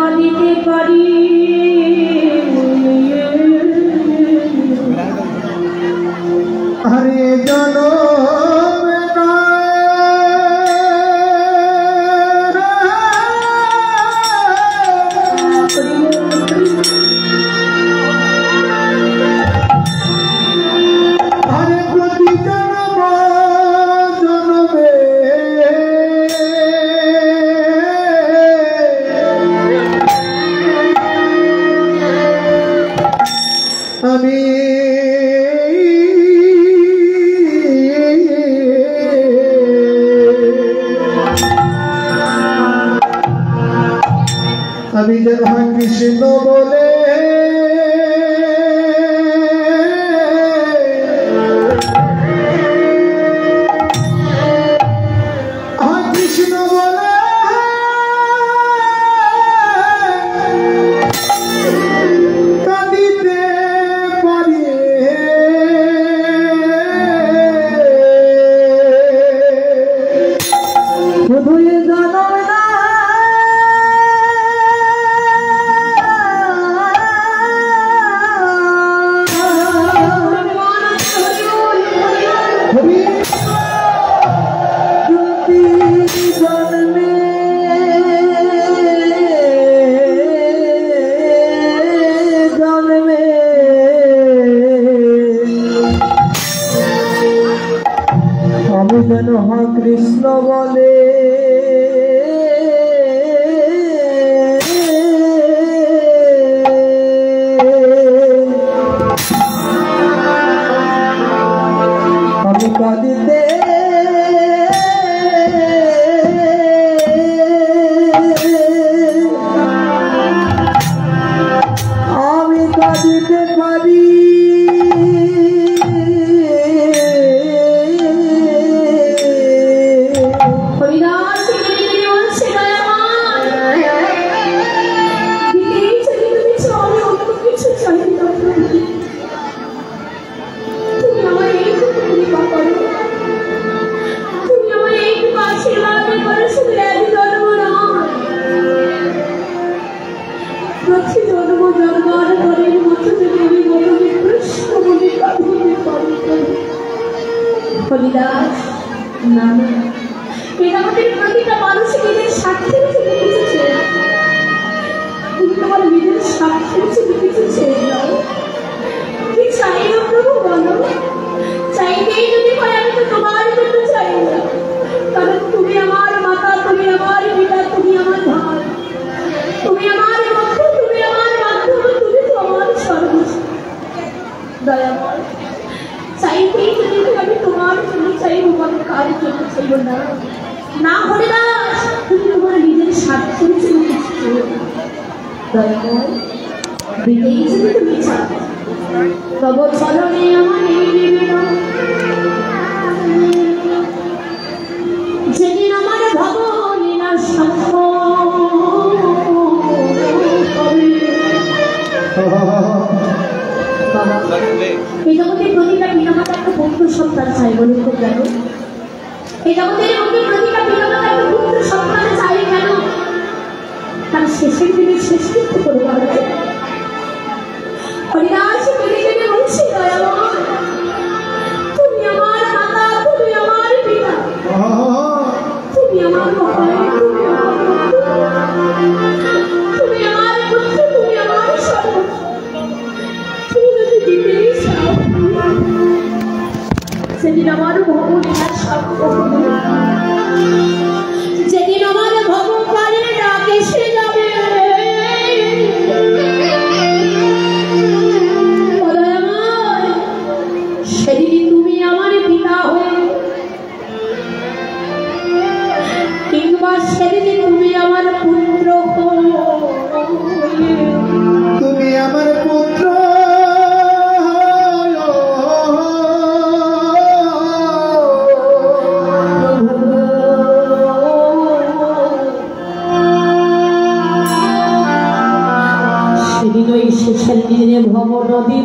কাঁদিতে পারি আরে জানো আমি যেন কৃষ্ণ বলে কৃষ্ণ বলে কাঁদিতে পারি বোধহয় জানো না আমি যেন কৃষ্ণ বলে আমি কাঁদিতে পারি হরিদাস না এটা আমাদের প্রতিটা মানুষ নিজের স্বার্থের জন্য কিছু চেয়ে তুমি তোমার নিজের স্বার্থের জন্য কিছু চেয়ে নাও কি চাই না প্রভু বলো চাইতেই যদি হয় আমি তো তোমার জন্য চাই না কারণ তুমি আমার মাতা তুমি আমার পিতা তুমি আমার ধান তুমি আমার লক্ষ্য তুমি আমার মাধ্যম তুমি তো আমার সর্বস্ব দয়াময় চাইতেই যদি আমি তোমার জন্য চাইব আমি কার জন্য চাইব না না হলে না তুমি তোমার নিজের স্বার্থের জন্য কিছু দয়াময় দিতেই যদি তুমি চাও তব চলনে আমার এই নিবেদন যেদিন আমার ভবলীলা এই জগতের প্রতিটা পিতামাতা একটা পুত্র সন্তান চাই বলে তো কেন এই জগতের মধ্যে প্রতিটা পিতামাতা একটা পুত্র সন্তান চাই কেন তার শেষের দিনে শেষ করতে করে পারবে হরিদাস কেটে বলছি দয়াময় তুমি আমার মাতা তুমি আমার পিতা তুমি আমার তুমি আমার পুত্র তুমি আমার সর্বস্ব তুমি যদি দিতেই চাও সেদিন আমার ভগবানের যেদিন আমার ভগবানের ডাক এসে যাবে সেদিন তুমি আমার পিতা হয়ে কিংবা সেদিন তুমি আমার পুত্র তুমি আমার পুত্র সেদিন ওই শেষের দিনে ভব নদী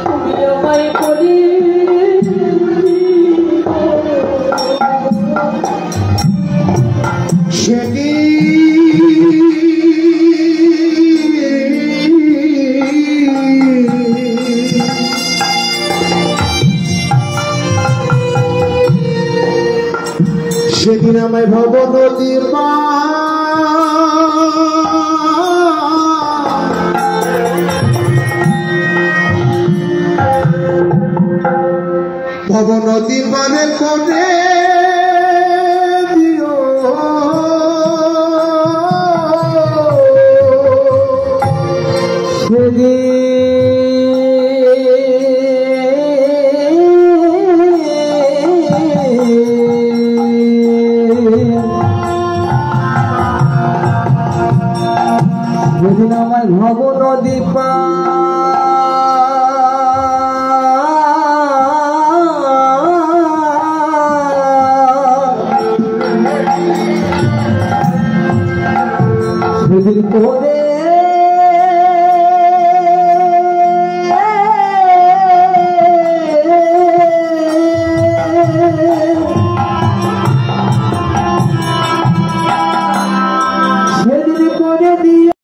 তুমি আমায় বলি সেদিন আমায় ভব নদীর ভব নদীর পারে করে দিও সেদিন সেদিন আমায় ভব নদী সেদিন করে দিও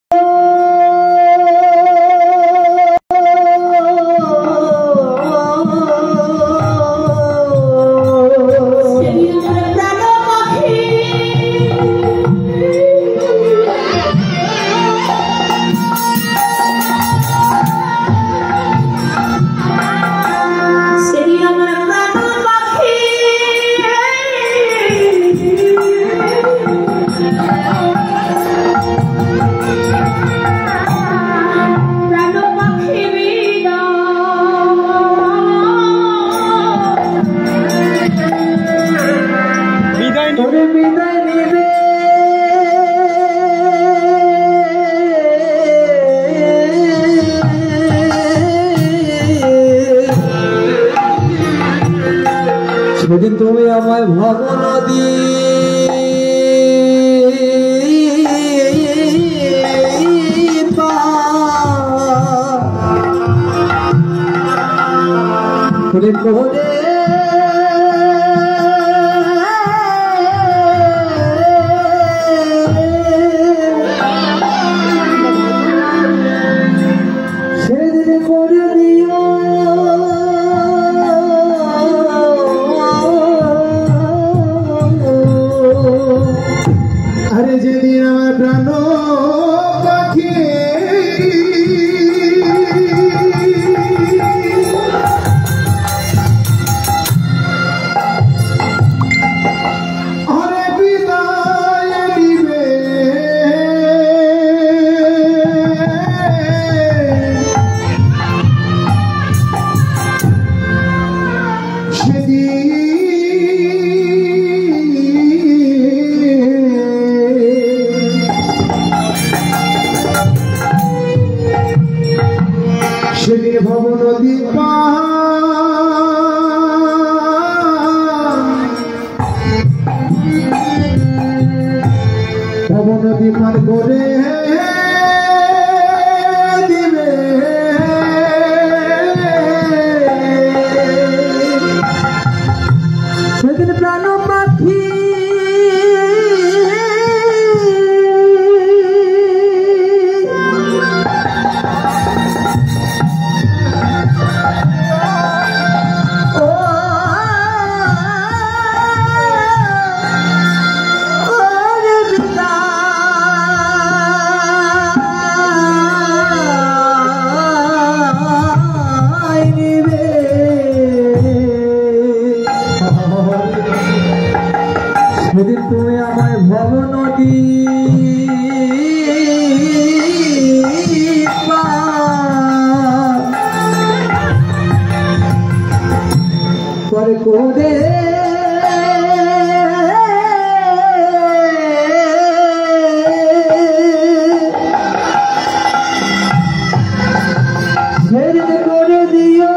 সেদিন তুমি আমায় ভব নদী করে সেদিন করে দিও আরে যেদিন আমার প্রাণ পাখি আরে বিদায় দিবে সেদিন ভব নদী ভব নদী পার করে দিবে সেদিন প্রাণ পাখি সেদিন তুমি আমায় ভব নদী পরে করে সেদিন করে দিও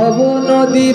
ভব নদী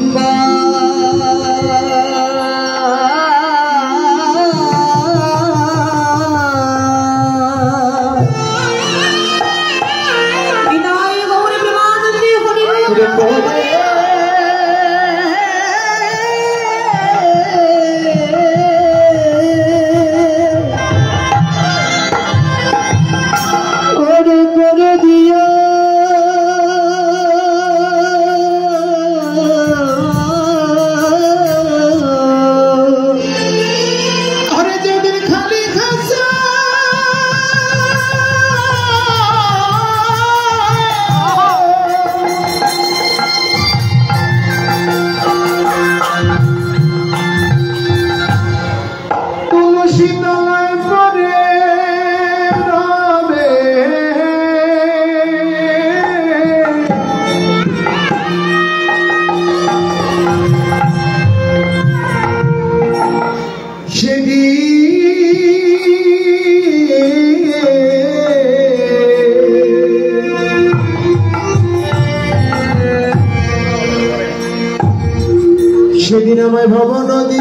সেদিন আমায় ভব নদী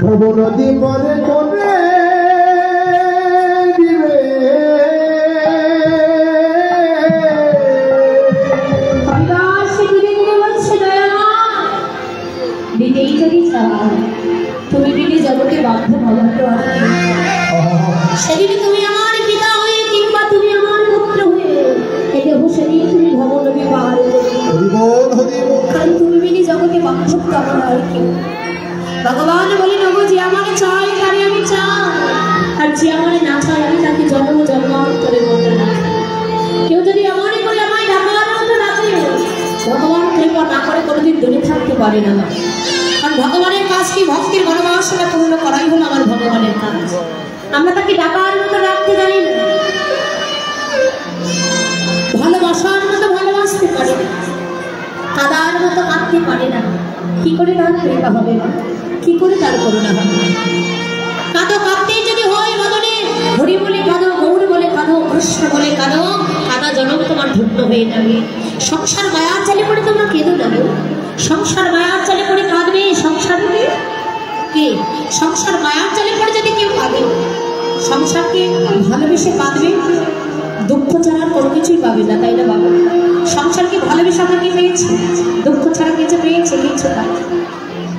ভব নদী পরে করে দিবে তুমি বিনে জগতে বাধ্য ভগবান সেদিন তুমি আমার পিতা হয়ে কিংবা তুমি আমার পুত্র হয়ে এটা সেদিন তুমি ভবনবী পাহাড়ে কারণ তুমি বিনে জগতে বাধ্য আমার আর কেউ ভগবান বলে নব যে আমার চাই তারে আমি চাই আর যে আমার না চাই আমি তাকে জন্ম জন্মান্তরে বলতে না কেউ যদি আমার করে আমায় ডাকার মতো ডাকে ভগবান কৃপা না করে কোনোদিন দূরে থাকতে পারে না কারণ ভগবানের কাজ কি ভক্তির মনোবাসনা পূর্ণ করাই হলো আমার ভগবানের কাজ আমরা তাকে ডাকার মতো ডাকতে জানি না ভালোবাসার মতো ভালোবাসতে পারি না কাদার মতো কাঁদতে পারে না কি করে তার কৃপা হবে না কি করে তার করুণা হবে কাঁদো কাঁদতেই যদি হয় বদনে হরি বলে কাঁদো গৌর বলে কাঁদো কৃষ্ণ বলে কাঁদো কাদা জনম তোমার ধন্য হয়ে যাবে সংসার মায়ার চালে করে তোমরা কেঁদো না সংসার মায়ার চালে করে কাঁদবে সংসারকে কে সংসার মায়ার চালে করে যদি কেউ কাঁদে সংসারকে ভালোবেসে কাঁদবে দুঃখ ছাড়া কোনো কিছুই পাবে না তাই না বাবা সংসারকে ভালোবেসে কি পেয়েছে দুঃখ ছাড়া কিছু পেয়েছে কিছু না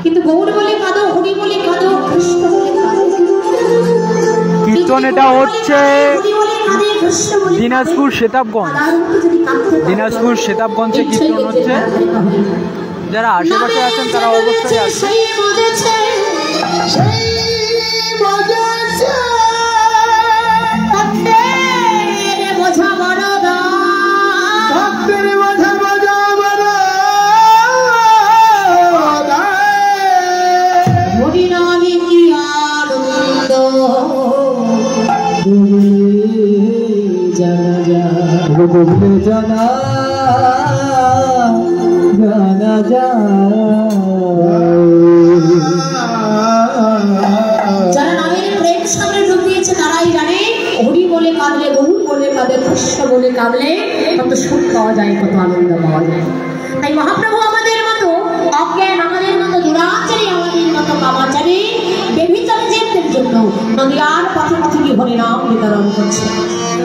কিন্তু গৌর বলে কাঁদো হরি বলে কাঁদো কৃষ্ণ বলে কাঁদো কীর্তন এটা হচ্ছে দিনাজপুর সেতাবগঞ্জে কীর্তন হচ্ছে যারা আশেপাশে আছেন তারা অবশ্যই আসছে জানা জানা যা যারা নামের প্রেম সামনে ঢুক দিয়েছে তারাই জানে হরি বলে কাঁদলে গৌর বলে কাঁদে কৃষ্ণ বলে কাঁদলে কত সুখ পাওয়া যায় কত আনন্দ পাওয়া যায় তাই মহাপ্রভু আমাদের মতো অজ্ঞান আমাদের মতো দুরাচারী আমাদের মতো কামাচারী বেভিচারীদের জন্য নদিয়ার পথে পথে কি হরিনাম বিতরণ করছে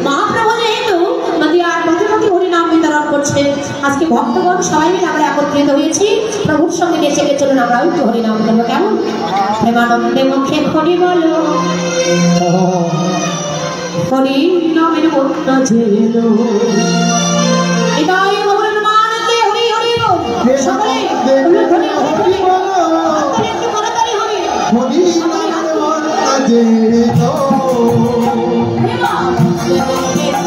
মহাপ্রভু যেহেতু নদিয়ার পথে পথে হরিনাম বিতরণ করছে আজকে ভক্তগণ সবাই মিলে আমরা একত্রিত হয়েছি প্রভুর সঙ্গে দেশে গিয়ে চলুন আমরাও একটু হরিনাম করবো কেমন প্রেমানন্দে মুখে হরি বলো হরি নামের মন্ত্র ঝেলো হৃদয় ভগবান মানতে হরি হরি বল সকলে হরি হরি একটু তাড়াতাড়ি হরি হরি নামের মন্ত্র ঝেলো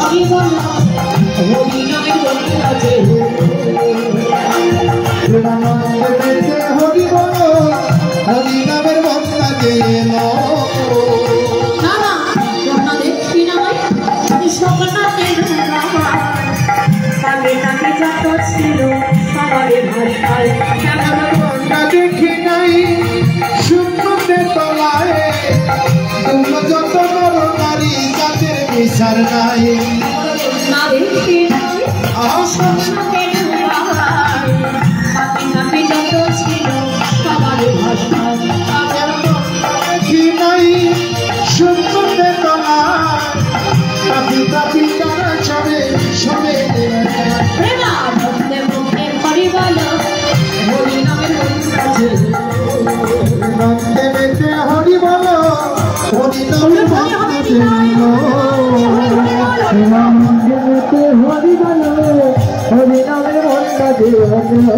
হরি বল হরি নামের মন্ত্র ঝেলো প্রেমানন্দে হরি বলো হরি নামের মন্ত্র ঝেলো দেখি নাই শূন্য তলায় তোমরা যত নর নারী যাদের বিচার নাই না দেখে আসো দেখি নাই সুন্দর বেদনা পাপি পাপি তারা সবে সবে নন্দে বেতে হরি বলো হরি নামে ভক্ত হরি বলো হরি নামে মনটা দিও খেলা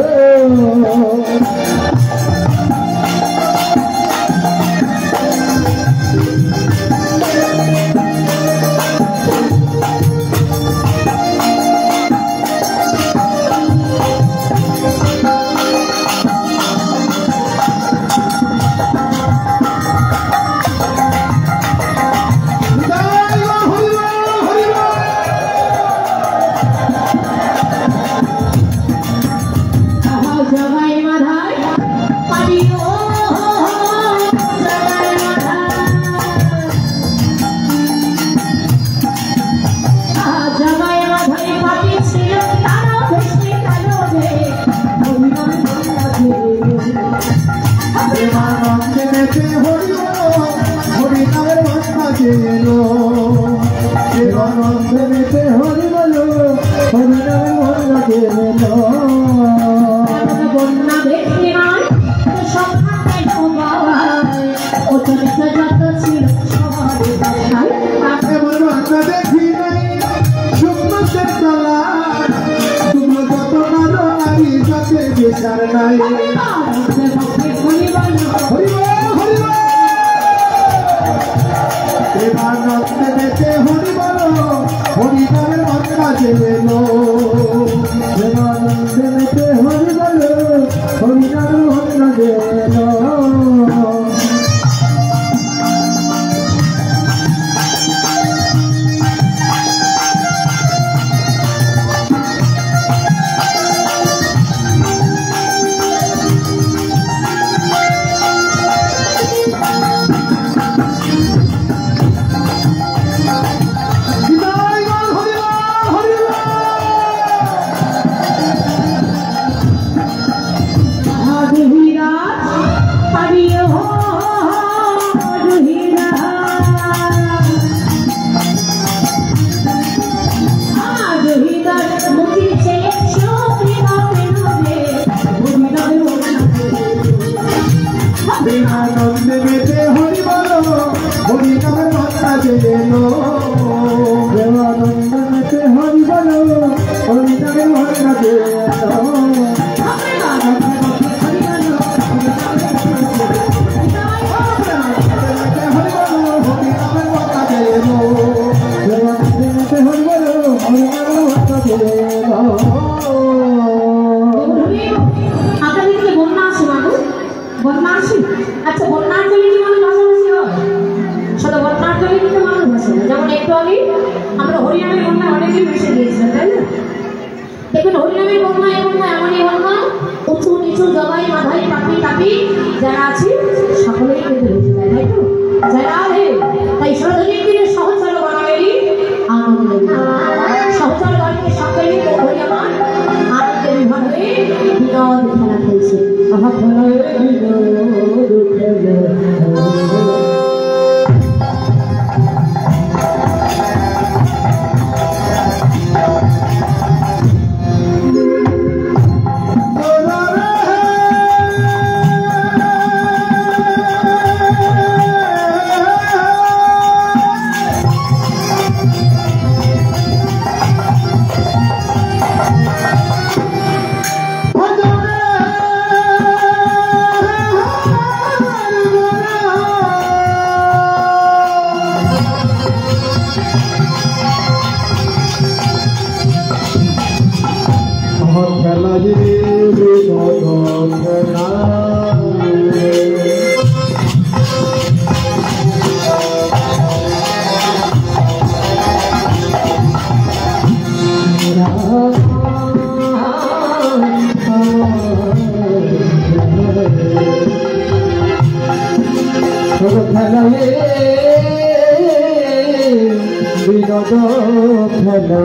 খেলা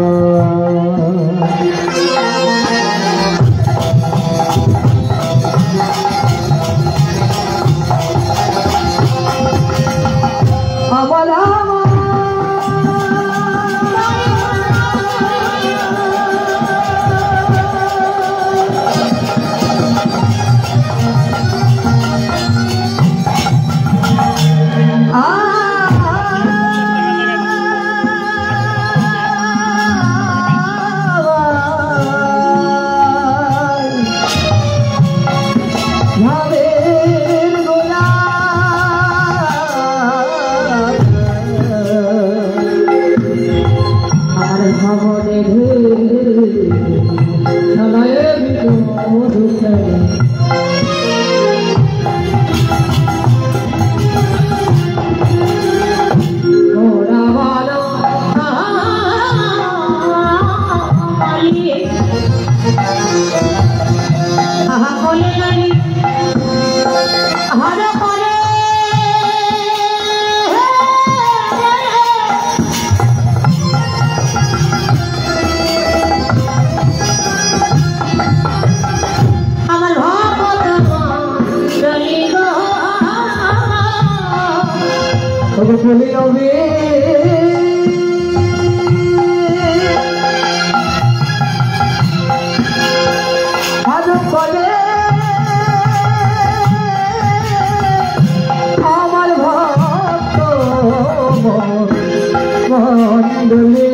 বলি রবি আজ বলে আমার ভক্ত মন্ডলী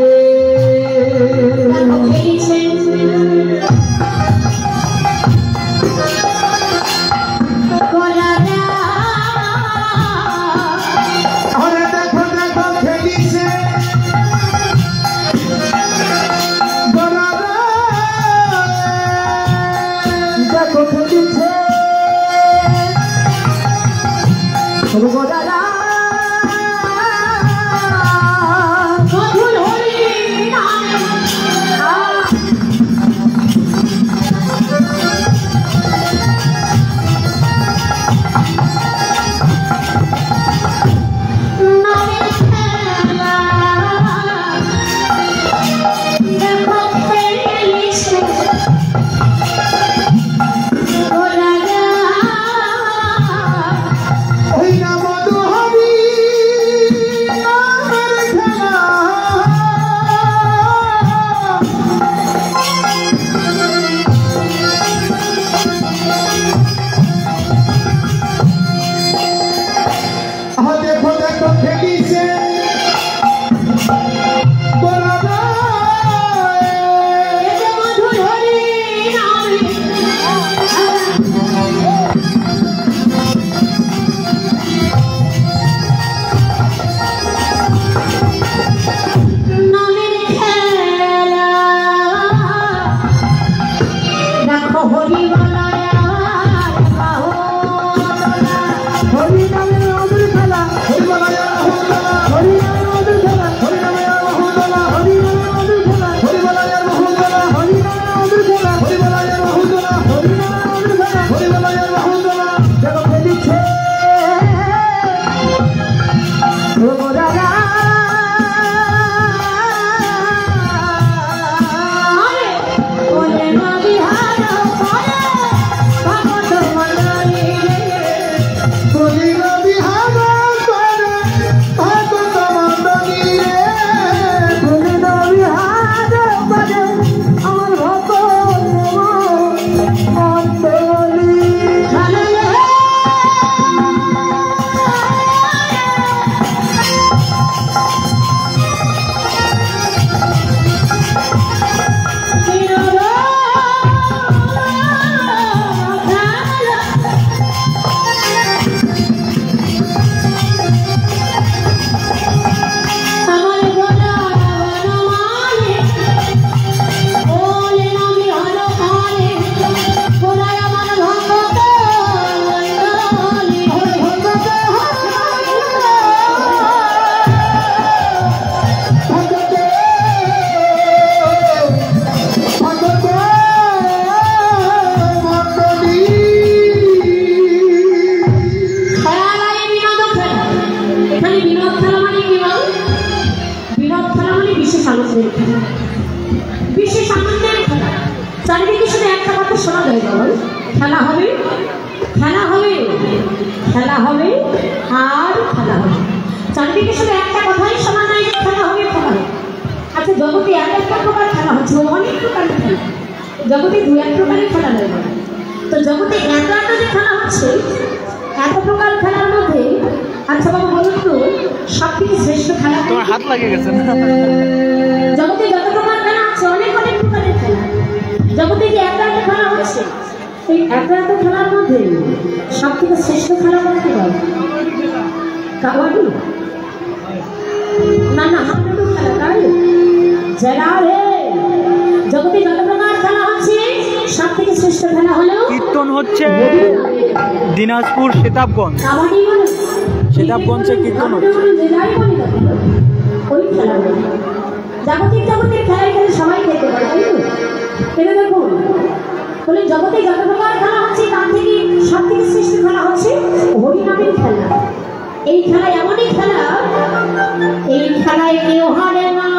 Hare খেলা হবে, খেলা হবে, খেলা হবে, আর খেলা হবে। চারিদিকে শুধু একটা কথাই শোনা যায় যে খেলা হবে, খেলা হবে। আচ্ছা, জগতে এক একটা প্রকার খেলা হচ্ছে, অনেক প্রকারের খেলা। জগতে দু এক প্রকারের খেলা নয়, তো জগতে এত এত যে খেলা হচ্ছে, এত প্রকার খেলার মধ্যে আচ্ছা বাবা বলুন তো সব থেকে শ্রেষ্ঠ খেলা? তোমার হাত লাগে গেছে। জগতে যত প্রকার খেলা আছে, অনেক অনেক প্রকারের খেলা। জগতে যে এত এত খেলা হচ্ছে, এই এত এত খেলার মধ্যে সব থেকে শ্রেষ্ঠ খেলা বলতে পারো? কাবাডি? না না, হাডুডু খেলা। তাই যারা রে, জগতে যত প্রকার খেলা হচ্ছে সব থেকে শ্রেষ্ঠ খেলা হলো কীর্তন হচ্ছে দিনাজপুর সীতাবগঞ্জ। কাবাডি বলে সীতাবগঞ্জে কীর্তন হচ্ছে। ওই খেলা জাগতিক জগতের খেলায় খেলে সবাই খেলতে পারে, তাই না? দেখুন বলে জগতে যত প্রকার খেলা হচ্ছে তার থেকে সব থেকে শ্রেষ্ঠ খেলা হচ্ছে হরিনামের খেলা। এই খেলা এমনই খেলা, এই খেলায় কেউ হারে না।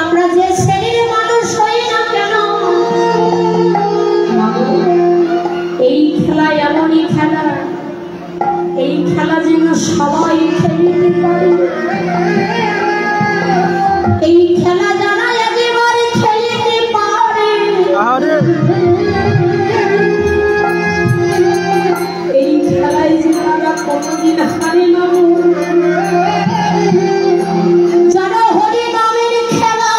আমরা যে শরীরে মানুষ হই না কেন, এই খেলা এমনই খেলা, এই খেলা যেন সবাই খেলতে পারে। এই খেলা যারা একেবারে খেলতে পারে, এই খেলায় যে তারা কোনোদিন হারে না। যারা হরিনামের খেলা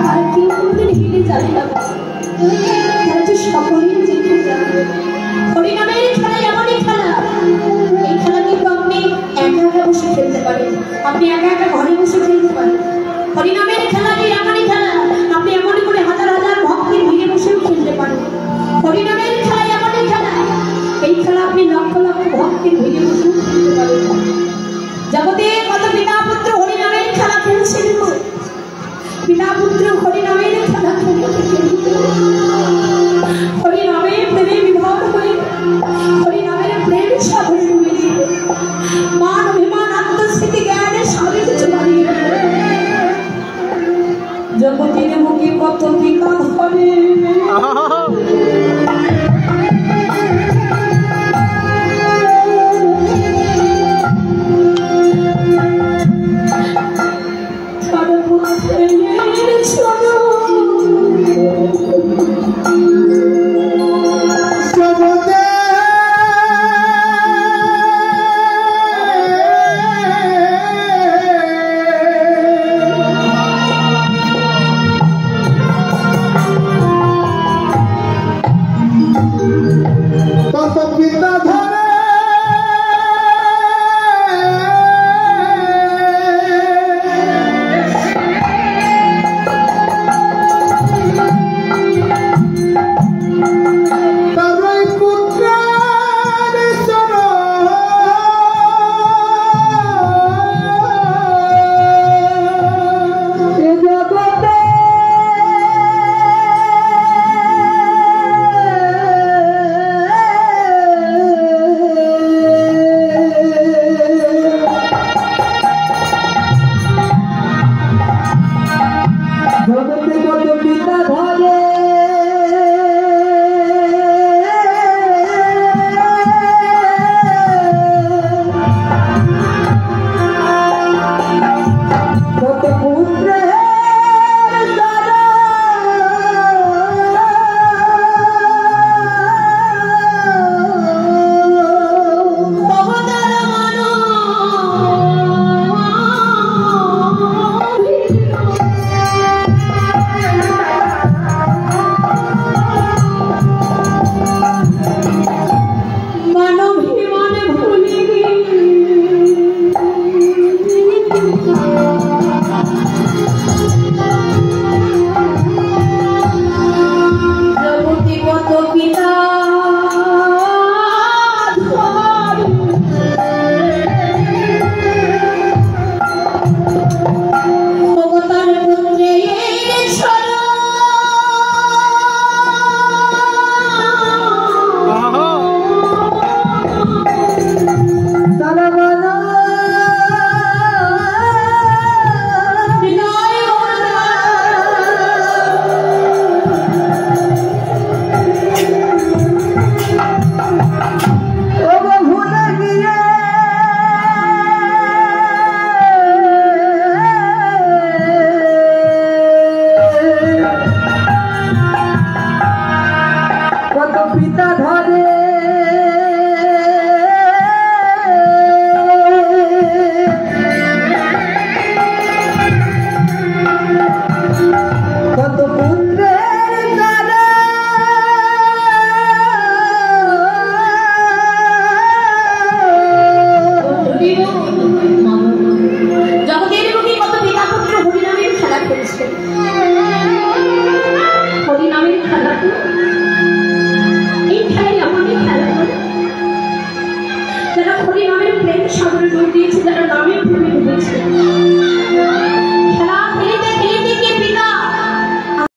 আর কেউ কোনোদিন হেরে যায় না, তারা যে সকলেই জিতে যায়। হরিনামের খেলা এমনই খেলা, এই খেলা কিন্তু আপনি একা একা বসে খেলতে পারেন, আপনি একা একা ঘরে বসে খেলতে পারেন। হরিনামের খেলাটি এমনই খেলা, আপনি এমনই করে হাজার হাজার ভক্তের ভিড়ে বসেও খেলতে পারেন। হরিনামের খেলা এমনই খেলা, এই খেলা আপনি লক্ষ লক্ষ ভক্তের ভিড়ে বসেও খেলতে পারেন। জগতে কত পিতা পুত্র হরিনামের খেলা খেলছেন, পিতা পুত্র হরিনামের খেলা খেলতে হরিনামের প্রেমে বিভোর হয়ে হরিনামের প্রেম সব মান অভিমান আত্মস্থিতি জ্ঞানের সবই কিছু হারিয়ে ফেলে জগতের মুখে কত বিকাশ হবে কত পিতা ধরে